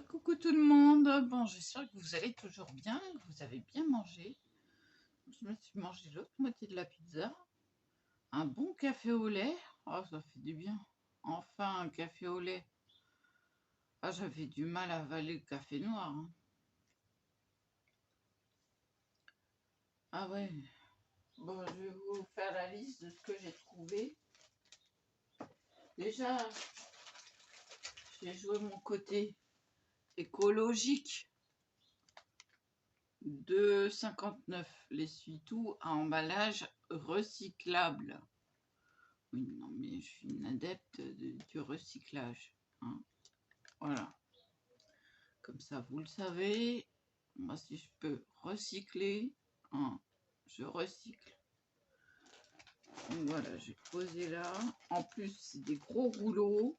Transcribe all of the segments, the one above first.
Coucou tout le monde, bon j'espère que vous allez toujours bien, que vous avez bien mangé. Je me suis mangé l'autre moitié de la pizza, un bon café au lait, oh ça fait du bien, enfin un café au lait. Ah j'avais du mal à avaler le café noir. Hein. Ah ouais, bon je vais vous faire la liste de ce que j'ai trouvé. Déjà, j'ai joué mon côté écologique. 2,59 l'essuie-tout à emballage recyclable. Oui, non, mais je suis une adepte du recyclage. Hein. Voilà. Comme ça, vous le savez. Moi, si je peux recycler, hein, je recycle. Donc voilà, j'ai posé là. En plus, c'est des gros rouleaux.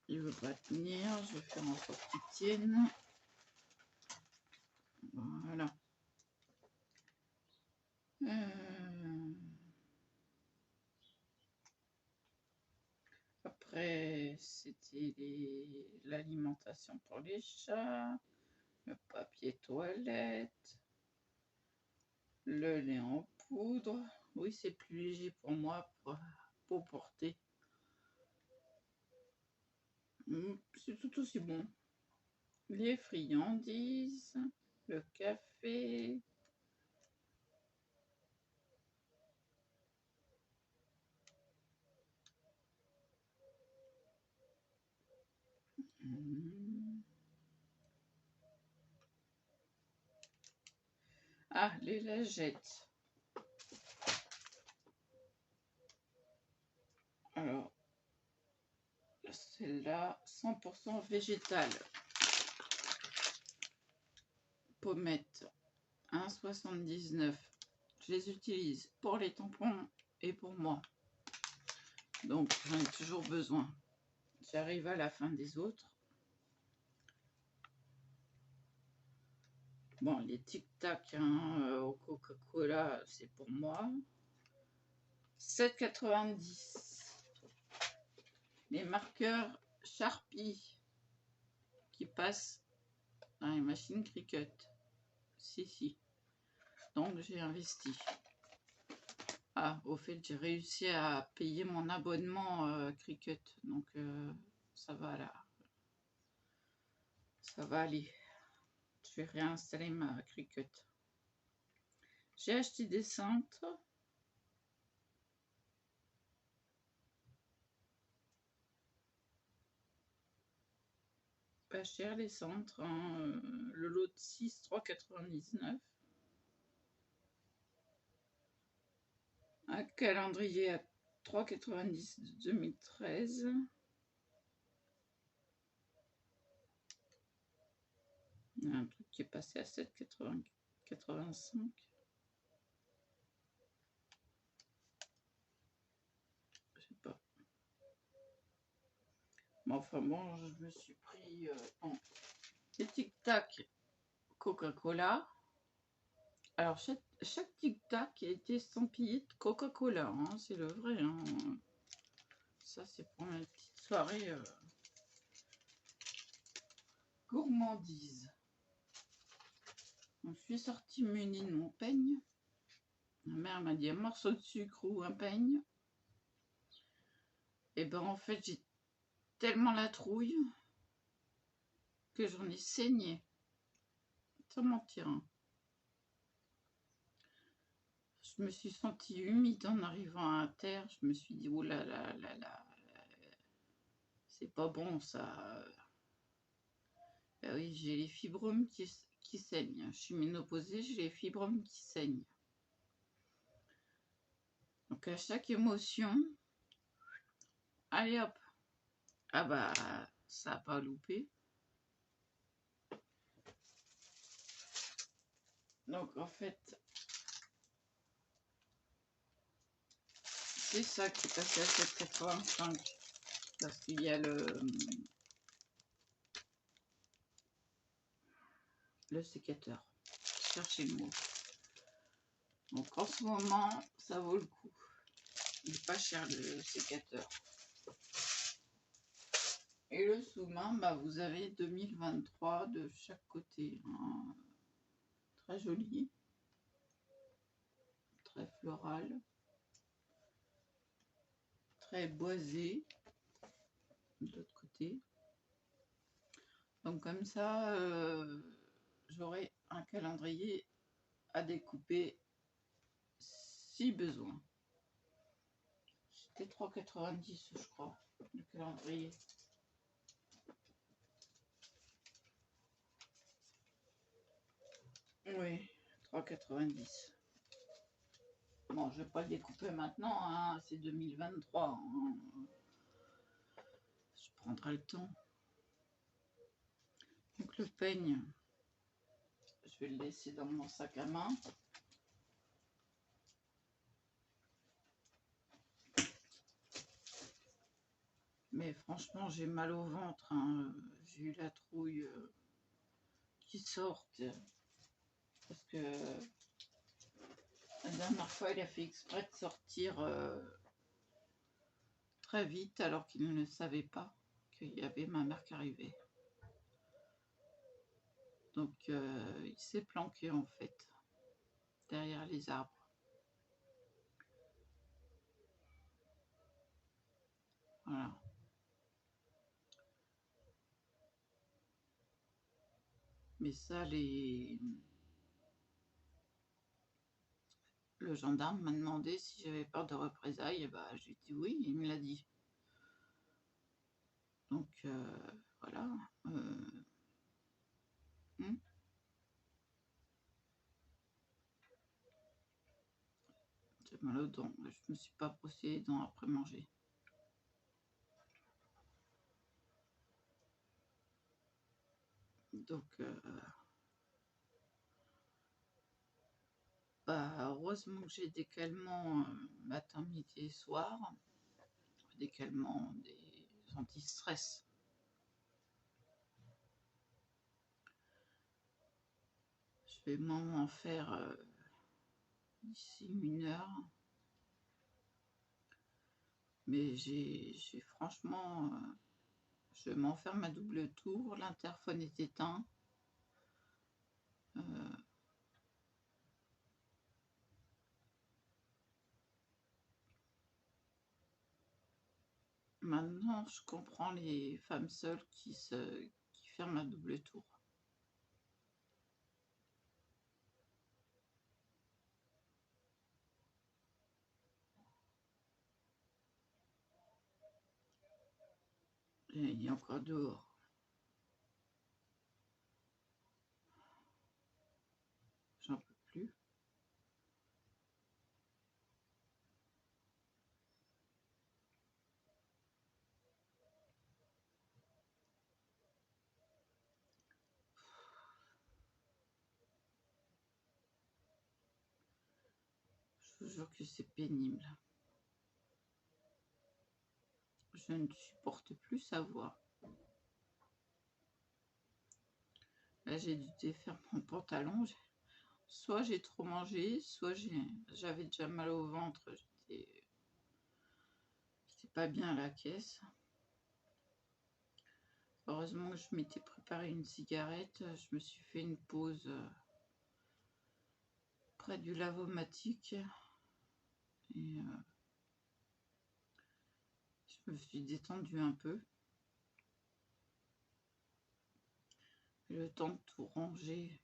Il ne veut pas tenir. Je vais faire en sorte qu'il tienne. Voilà. Après, c'était l'alimentation pour les chats, le papier toilette, le lait en poudre. Oui, c'est plus léger pour moi pour porter. C'est tout aussi bon. Les friandises, le café. Ah, les lingettes. Alors, celle-là, 100% végétale. Pommettes, 1,79. Je les utilise pour les tampons et pour moi. Donc, j'en ai toujours besoin. J'arrive à la fin des autres. Bon, les tic-tac au Coca-Cola, c'est pour moi. 7,90. Les marqueurs Sharpie qui passent dans les machines Cricut. Si. Donc, j'ai investi. Ah, au fait, j'ai réussi à payer mon abonnement Cricut. Donc, ça va là. Ça va aller. Je vais réinstaller ma Cricut. J'ai acheté des cintres. Pas cher les cintres. Hein. Le lot de 6, 3,99. Un calendrier à 3,90 de 2013. Il y a un truc qui est passé à 7,85. Je sais pas. Mais enfin bon, je me suis pris les tic-tac Coca-Cola. Alors chaque tic-tac a été estampillé de Coca-Cola. Hein, c'est le vrai. Hein. Ça c'est pour une petite soirée gourmandise. Donc, je suis sortie munie de mon peigne. Ma mère m'a dit un morceau de sucre ou un peigne. Et ben en fait j'ai tellement la trouille que j'en ai saigné. Sans mentir. Hein. Je me suis sentie humide en arrivant à terre. Je me suis dit oh là là là là. C'est pas bon ça. Ben oui, j'ai les fibromes qui saignent. Je suis ménopausée, j'ai les fibromes qui saignent. Donc à chaque émotion, allez hop. Ah bah ça a pas loupé. Donc en fait, c'est ça qui est passé à 7,85 parce qu'il y a le sécateur. Cherchez le mot. Donc en ce moment, ça vaut le coup. Il n'est pas cher le sécateur. Et le sous-main, bah, vous avez 2023 de chaque côté. Hein. Très joli. Très floral. Très boisé. De l'autre côté. Donc comme ça, j'aurai un calendrier à découper si besoin. C'était 3,90 je crois, le calendrier. Oui, 3,90. Bon, je vais pas le découper maintenant, hein, c'est 2023. Hein. Je prendrai le temps. Donc le peigne, je vais le laisser dans mon sac à main. Mais franchement, j'ai mal au ventre. Hein. J'ai eu la trouille qui sorte. Parce que la dernière fois, il a fait exprès de sortir très vite alors qu'il ne savait pas qu'il y avait ma mère qui arrivait. Donc, il s'est planqué en fait, derrière les arbres. Voilà. Mais ça, le gendarme m'a demandé si j'avais peur de représailles. Et bah, j'ai dit oui, il me l'a dit. Donc, voilà. J'ai mal aux dents. Je me suis pas brossé les dents après manger. Donc, bah, heureusement que j'ai des calmants matin, midi et soir. Des calmants, des anti-stress. Je vais m'en faire d'ici 1 heure. Mais j'ai franchement, je m'enferme à double tour, l'interphone est éteint. Maintenant, je comprends les femmes seules qui ferment à double tour. Et il y a encore dehors. J'en peux plus. Je vous jure que c'est pénible. Je ne supporte plus sa voix. Là, j'ai dû défaire mon pantalon. Soit j'ai trop mangé, soit j'avais déjà mal au ventre. J'étais pas bien à la caisse. Heureusement que je m'étais préparé une cigarette. Je me suis fait une pause près du lavomatique. Et je me suis détendue un peu. Et le temps de tout ranger,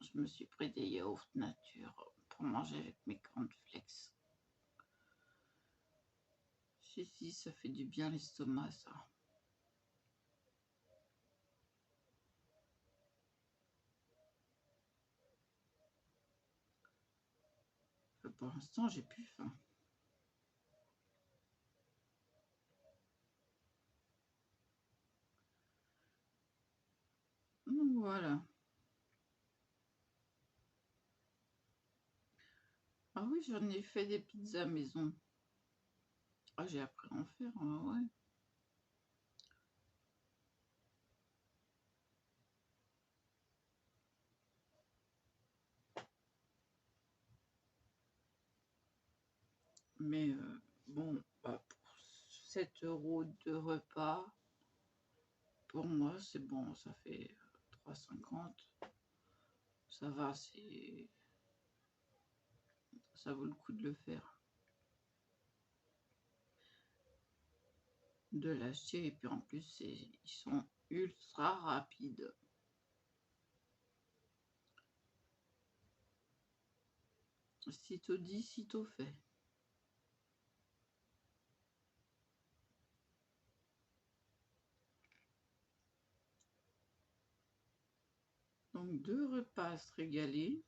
je me suis pris des yaourts nature pour manger avec mes cornflakes. Si, ça fait du bien l'estomac, ça. Pour l'instant, j'ai plus faim. Donc voilà. Ah oui, j'en ai fait des pizzas maison. Ah, j'ai appris à en faire, ouais. Mais bon, bah, pour 7 € de repas, pour moi, c'est bon, ça fait 3,50. Ça va, ça vaut le coup de le faire. De l'acheter, et puis en plus, ils sont ultra rapides. Sitôt dit, sitôt fait. Donc 2 repas à se régaler.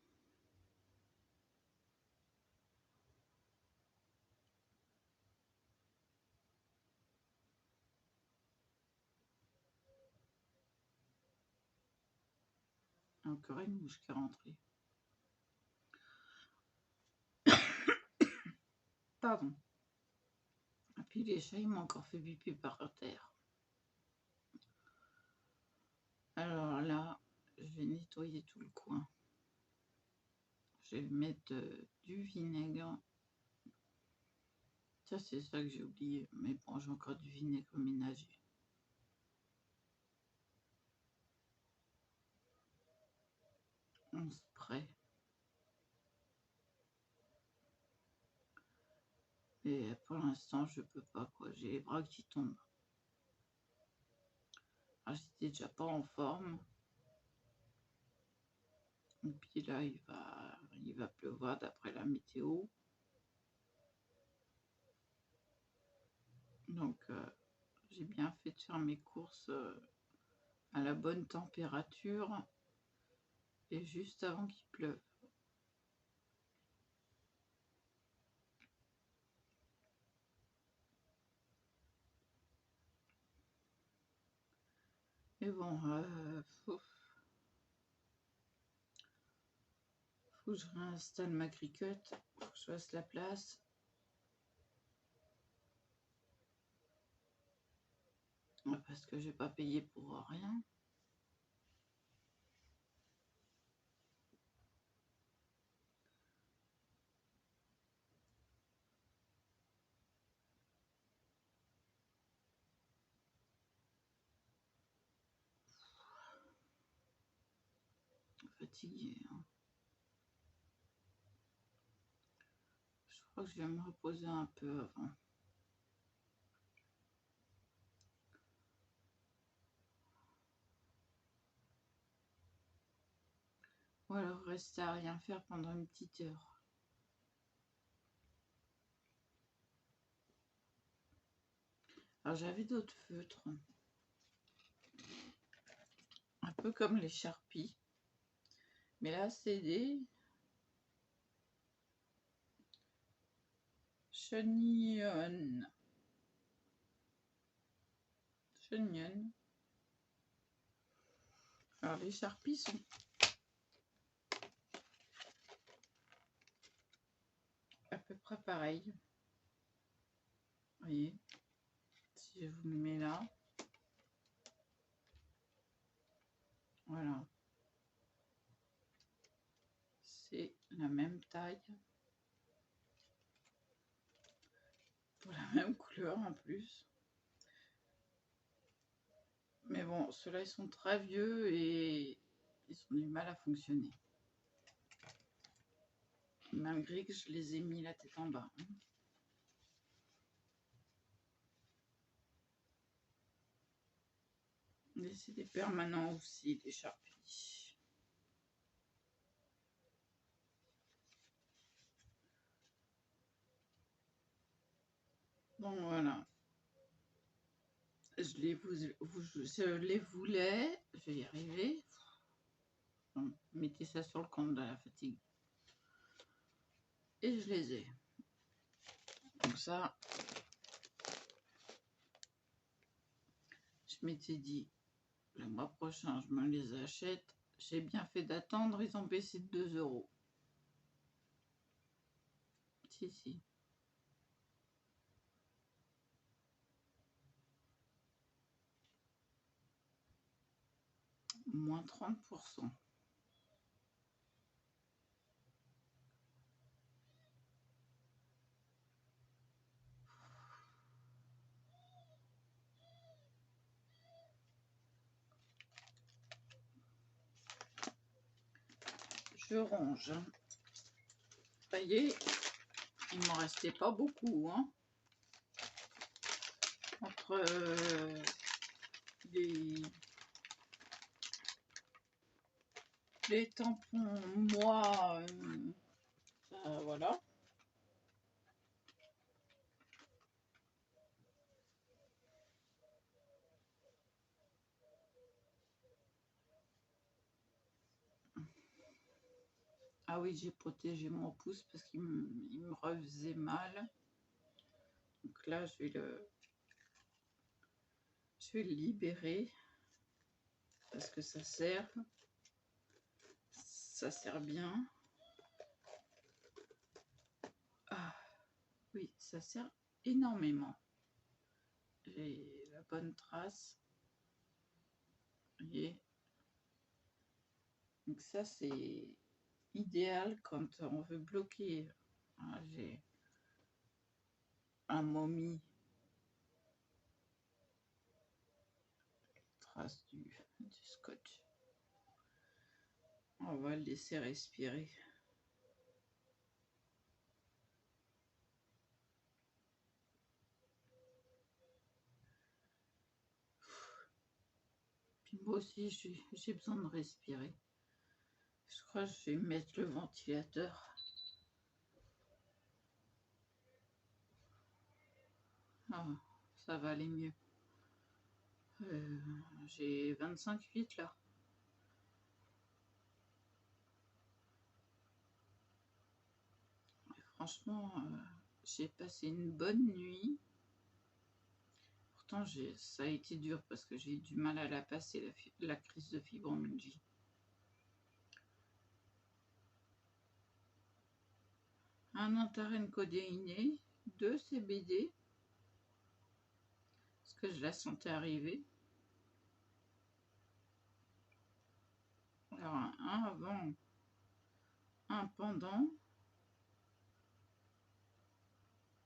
Encore une mouche qui est rentrée. Pardon. Et puis les chats, ils m'ont encore fait pipi par terre. Alors là, je vais nettoyer tout le coin. Je vais mettre du vinaigre. Ça, c'est ça que j'ai oublié. Mais bon, j'ai encore du vinaigre ménager. En spray. Et pour l'instant, je peux pas, quoi. J'ai les bras qui tombent. Alors, j'étais déjà pas en forme. Et puis là, il va pleuvoir d'après la météo. Donc, j'ai bien fait de faire mes courses à la bonne température et juste avant qu'il pleuve. Mais bon, faut que je réinstalle ma cricotte, faut que je fasse la place. Parce que j'ai pas payé pour rien. Fatiguée, hein. Je crois que je vais me reposer un peu avant. Ou alors rester à rien faire pendant une petite heure. Alors j'avais d'autres feutres. Un peu comme les Sharpies. Mais là, c'est des Shunyon. Alors les Sharpies sont à peu près pareils. Vous voyez, si je vous le mets là. Voilà. C'est la même taille. Pour la même couleur en plus. Mais bon, ceux-là, ils sont très vieux et ils ont du mal à fonctionner. Malgré que je les ai mis la tête en bas. Mais c'est des permanents aussi, les Sharpies. Bon, voilà. Je les voulais. Je vais y arriver. Bon, mettez ça sur le compte de la fatigue. Et je les ai. Donc ça, je m'étais dit, le mois prochain, je me les achète. J'ai bien fait d'attendre, ils ont baissé de 2 €. Si. Moins 30%. je ronge. Ça y est, il m'en restait pas beaucoup, hein. Entre les tampons, moi, voilà. Ah oui, j'ai protégé mon pouce parce qu'il me refaisait mal. Donc là, je vais le libérer parce que ça sert bien. Ah oui, ça sert énormément. J'ai la bonne trace. Vous voyez. Donc ça, c'est idéal quand on veut bloquer. Ah, j'ai un momie. Trace du scotch. On va le laisser respirer. Puis moi aussi, j'ai besoin de respirer. Je crois que je vais mettre le ventilateur. Ah, ça va aller mieux. J'ai 25,8 là. Et franchement, j'ai passé une bonne nuit. Pourtant, ça a été dur parce que j'ai eu du mal à la passer, la crise de fibromyalgie. Un antharène codéiné, 2 CBD, parce que je la sentais arriver. Alors, un avant, un pendant.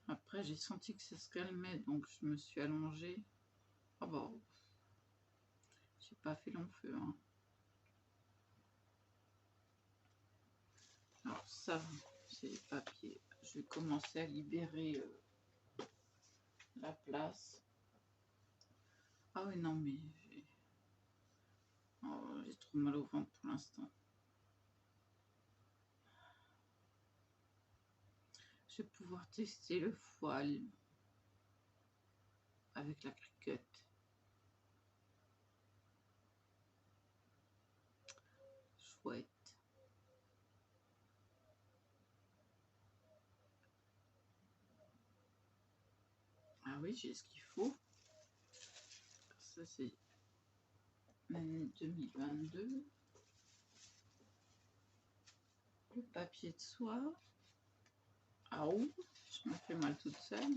Après, j'ai senti que ça se calmait, donc je me suis allongée. Oh bon, j'ai pas fait long feu, hein. Alors ça, c'est les papiers. Je vais commencer à libérer la place. Ah oui, non, mais j'ai trop mal au ventre pour l'instant. Je vais pouvoir tester le foile avec la criquette. Chouette. Ah oui, j'ai ce qu'il faut. Ça, c'est l'année 2022. Le papier de soie. Ah ouh, je me fais mal toute seule.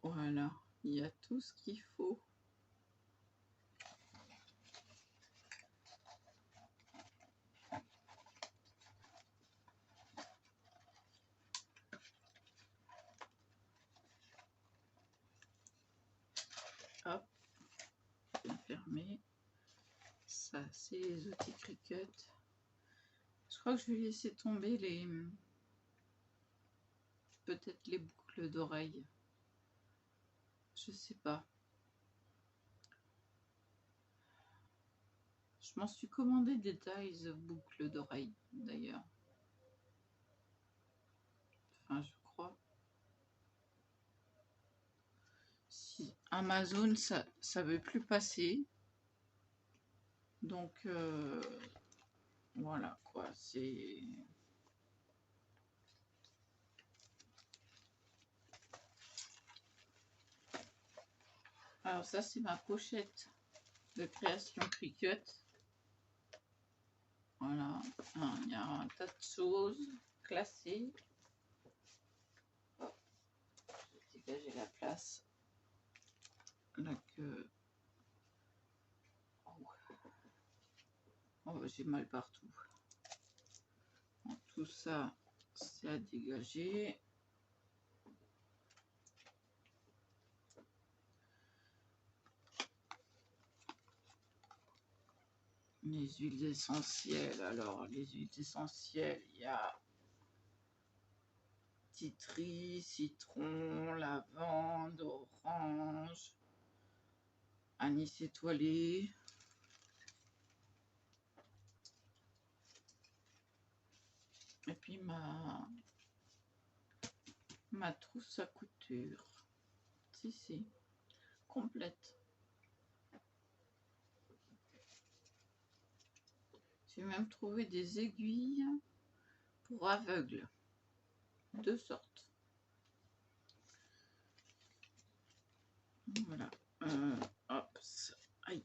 Voilà, il y a tout ce qu'il faut. Hop, je vais fermer. Ça, c'est les outils Cricut. Je crois que je vais laisser tomber peut-être les boucles d'oreilles. Je sais pas. Je m'en suis commandé des tailles boucles d'oreilles d'ailleurs. Enfin, je crois. Si Amazon, ça veut plus passer. Donc voilà quoi, c'est. Alors ça, c'est ma pochette de création Cricut. Voilà, il y a un tas de choses classées. Hop, je vais dégager la place. Là que... Oh, j'ai mal partout. Bon, tout ça, c'est à dégager. Les huiles essentielles. Alors, les huiles essentielles, il y a titri, citron, lavande, orange, anis étoilé. Et puis ma trousse à couture. Si, complète. J'ai même trouvé des aiguilles pour aveugles. 2 sortes. Voilà. Hop. Aïe.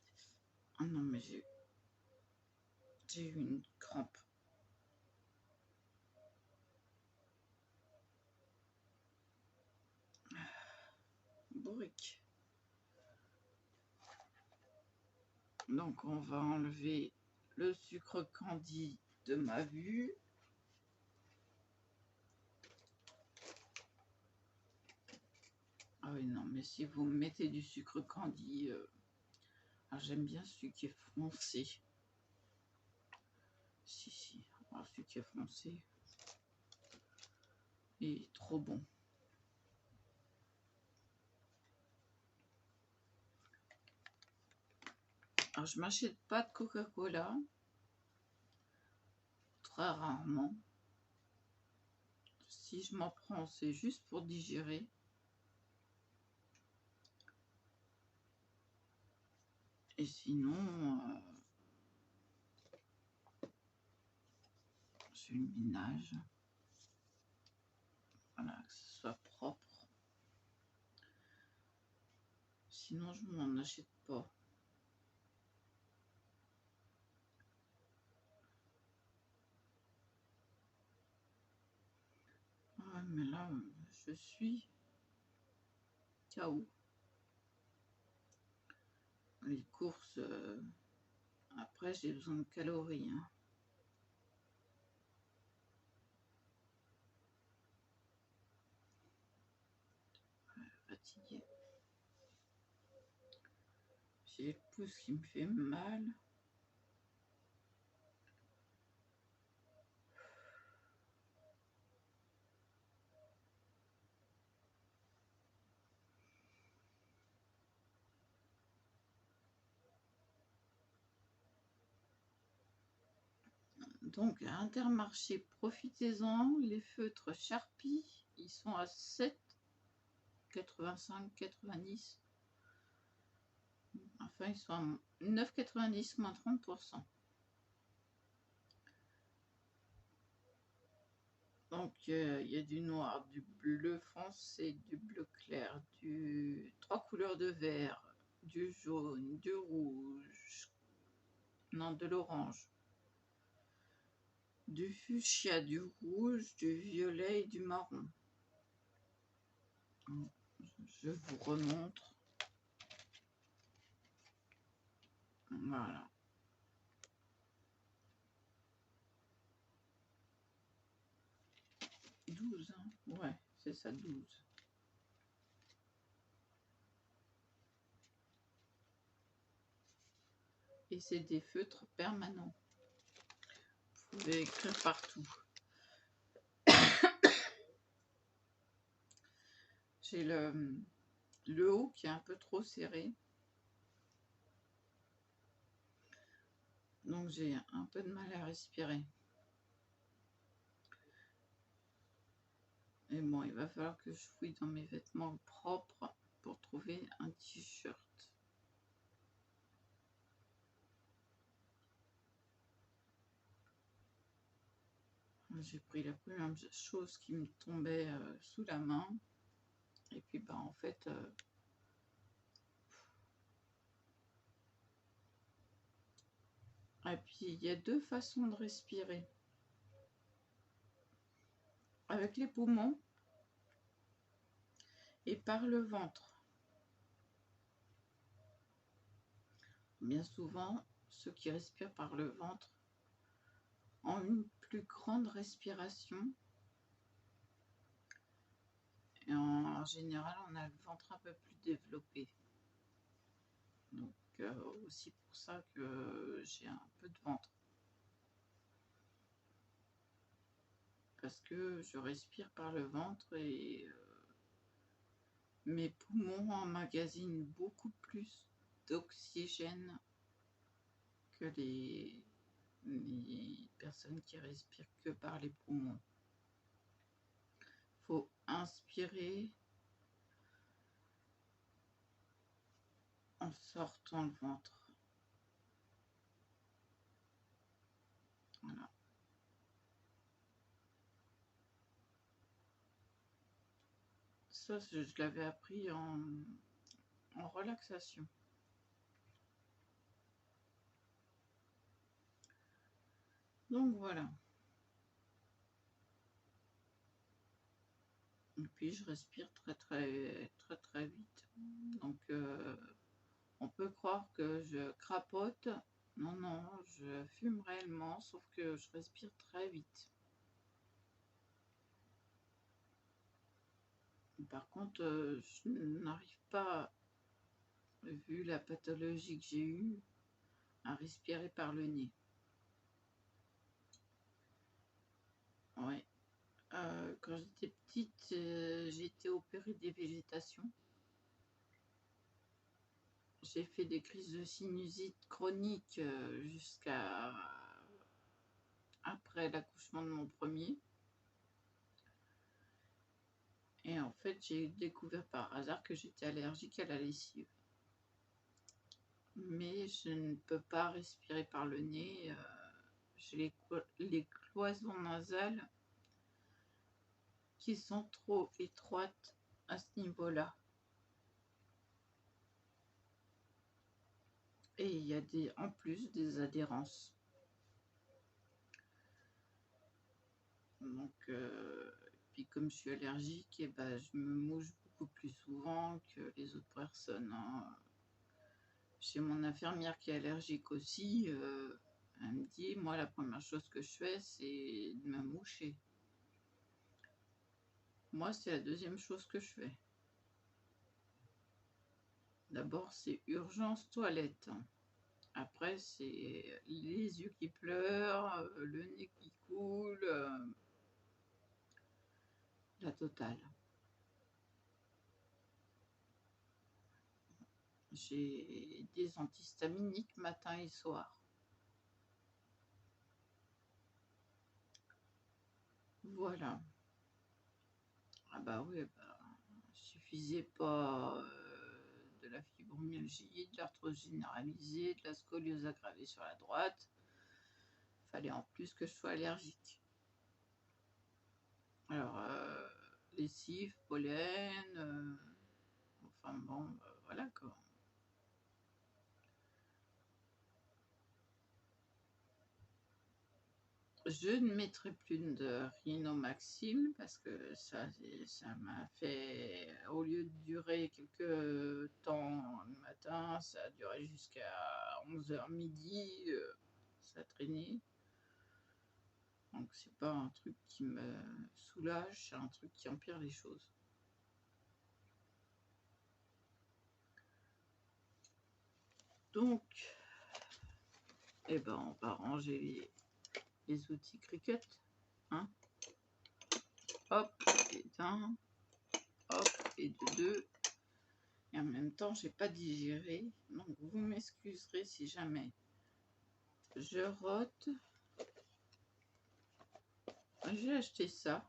Oh non, mais j'ai eu une crampe. Bourrique. Donc, on va enlever le sucre candi de ma vue. Ah oui, non, mais si vous mettez du sucre candi, j'aime bien celui qui est foncé. Si, alors, celui qui est foncé est trop bon. Alors, je m'achète pas de Coca-Cola, très rarement. Si je m'en prends, c'est juste pour digérer. Et sinon, je le ménage. Voilà, que ce soit propre. Sinon, je m'en achète pas. Ouais, mais là, je suis KO. Les courses, après, j'ai besoin de calories. Hein. Fatiguée. J'ai le pouce qui me fait mal. Donc, à Intermarché, profitez-en. Les feutres Sharpie, ils sont à 7,85, 90. Enfin, ils sont à 9,90 moins 30%. Donc, il y a du noir, du bleu foncé, du bleu clair, 3 couleurs de vert, du jaune, du rouge, non, de l'orange, du fuchsia, du rouge, du violet et du marron. Je vous remontre. Voilà. « 12, hein. Ouais, c'est ça, 12. Et c'est des feutres permanents. Vous pouvez écrire partout. J'ai le haut qui est un peu trop serré. Donc j'ai un peu de mal à respirer. Et bon, il va falloir que je fouille dans mes vêtements propres pour trouver un t-shirt. J'ai pris la première chose qui me tombait sous la main. Et puis, bah, en fait, et puis il y a 2 façons de respirer. Avec les poumons et par le ventre. Bien souvent, ceux qui respirent par le ventre ont une plus grande respiration. Et en général, on a le ventre un peu plus développé. Donc, aussi pour ça que j'ai un peu de ventre. Parce que je respire par le ventre et mes poumons emmagasinent beaucoup plus d'oxygène que les personnes qui respirent que par les poumons. Faut inspirer en sortant le ventre. Voilà. Ça, je l'avais appris en relaxation. Donc voilà. Et puis je respire très vite. Donc on peut croire que je crapote. Non, non, je fume réellement, sauf que je respire très vite. Par contre, je n'arrive pas, vu la pathologie que j'ai eue, à respirer par le nez. Ouais. Quand j'étais petite, j'ai été opérée des végétations. J'ai fait des crises de sinusite chronique jusqu'à après l'accouchement de mon premier. Et en fait, j'ai découvert par hasard que j'étais allergique à la lessive. Mais je ne peux pas respirer par le nez. J'ai les cloisons nasales qui sont trop étroites à ce niveau-là. Et il y a en plus des adhérences. Donc, puis comme je suis allergique, et ben, je me mouche beaucoup plus souvent que les autres personnes, hein. Chez mon infirmière qui est allergique aussi, elle me dit, moi la première chose que je fais, c'est de me moucher. Moi, c'est la deuxième chose que je fais. D'abord, c'est urgence toilette. Après, c'est les yeux qui pleurent, le nez qui coule, la totale. J'ai des antihistaminiques matin et soir. Voilà. Ah bah oui, bah, suffisait pas de la fibromyalgie, de l'arthrose généralisée, de la scoliose aggravée sur la droite. Fallait en plus que je sois allergique. Alors, lessive, pollen, enfin bon, voilà quoi. Je ne mettrai plus de rhinomaxil parce que ça m'a fait, au lieu de durer quelques temps le matin, ça a duré jusqu'à 11h midi, ça traînait. Donc c'est pas un truc qui me soulage, c'est un truc qui empire les choses. Donc, eh ben, on va ranger les outils Cricut. Hein. Hop, et d'un, hop, et de deux. Et en même temps, j'ai pas digéré. Donc, vous m'excuserez si jamais je rote. J'ai acheté ça.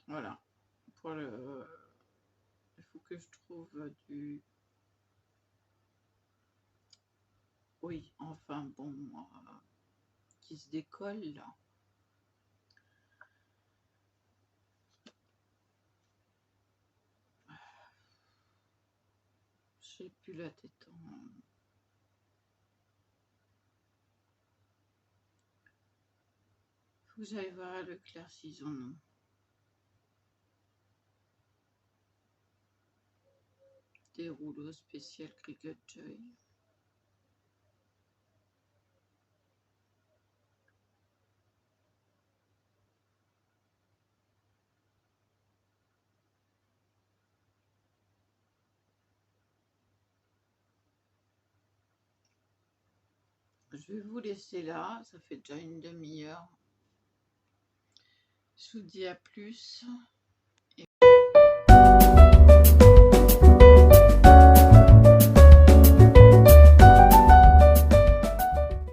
Voilà. Pour le... Il faut que je trouve du... Oui, enfin, bon, qui se décolle, là. J'ai plus la tête en... Faut que j'aille voir le Leclerc s'ils en ont. Des rouleaux spécial Cricut Joy. je vais vous laisser là. Ça fait déjà une demi-heure. Je vous dis à plus.